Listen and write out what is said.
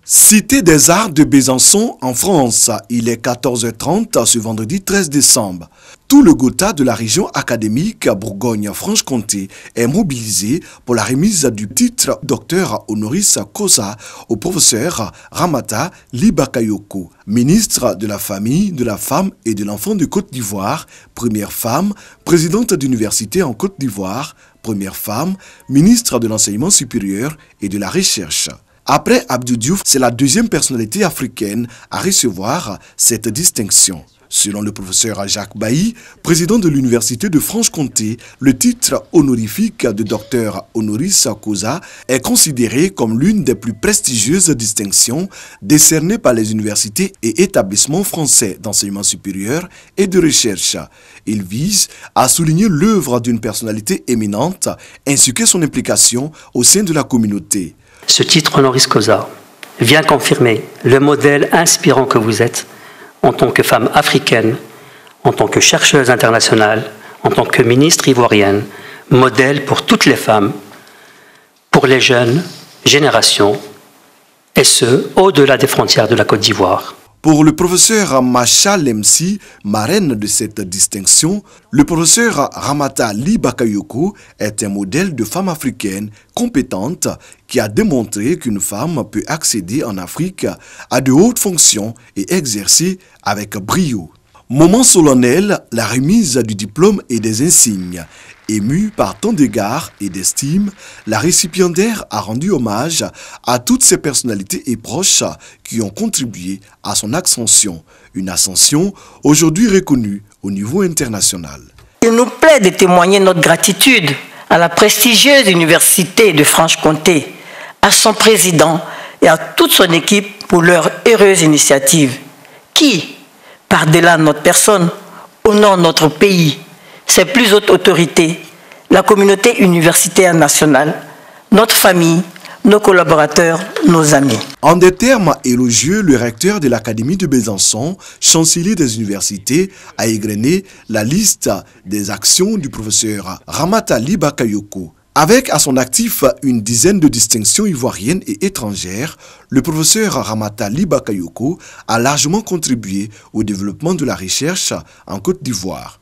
Cité des Arts de Besançon en France, il est 14h30 ce vendredi 13 décembre. Tout le Gotha de la région académique Bourgogne-Franche-Comté est mobilisé pour la remise du titre Docteur Honoris Causa au professeur Ramata Ly Bakayoko, ministre de la Famille, de la Femme et de l'Enfant de Côte d'Ivoire, première femme, présidente d'université en Côte d'Ivoire, première femme, ministre de l'Enseignement supérieur et de la Recherche. Après Abdou Diouf, c'est la deuxième personnalité africaine à recevoir cette distinction. Selon le professeur Jacques Bailly, président de l'Université de Franche-Comté, le titre honorifique de docteur honoris causa est considéré comme l'une des plus prestigieuses distinctions décernées par les universités et établissements français d'enseignement supérieur et de recherche. Il vise à souligner l'œuvre d'une personnalité éminente ainsi que son implication au sein de la communauté. Ce titre honoris causa vient confirmer le modèle inspirant que vous êtes en tant que femme africaine, en tant que chercheuse internationale, en tant que ministre ivoirienne, modèle pour toutes les femmes, pour les jeunes générations, et ce, au-delà des frontières de la Côte d'Ivoire. Pour le professeur Macha Lemsi, marraine de cette distinction, le professeur Ramata Ly Bakayoko est un modèle de femme africaine compétente qui a démontré qu'une femme peut accéder en Afrique à de hautes fonctions et exercer avec brio. Moment solennel, la remise du diplôme et des insignes. Émue par tant d'égards et d'estime, la récipiendaire a rendu hommage à toutes ces personnalités et proches qui ont contribué à son ascension. Une ascension aujourd'hui reconnue au niveau international. Il nous plaît de témoigner notre gratitude à la prestigieuse Université de Franche-Comté, à son président et à toute son équipe pour leur heureuse initiative qui, par-delà notre personne, honore notre pays, ses plus hautes autorités, la communauté universitaire nationale, notre famille, nos collaborateurs, nos amis. En des termes élogieux, le recteur de l'Académie de Besançon, chancelier des universités, a égrené la liste des actions du professeur Ramata Ly Bakayoko. Avec à son actif une dizaine de distinctions ivoiriennes et étrangères, le professeur Ramata Ly Bakayoko a largement contribué au développement de la recherche en Côte d'Ivoire.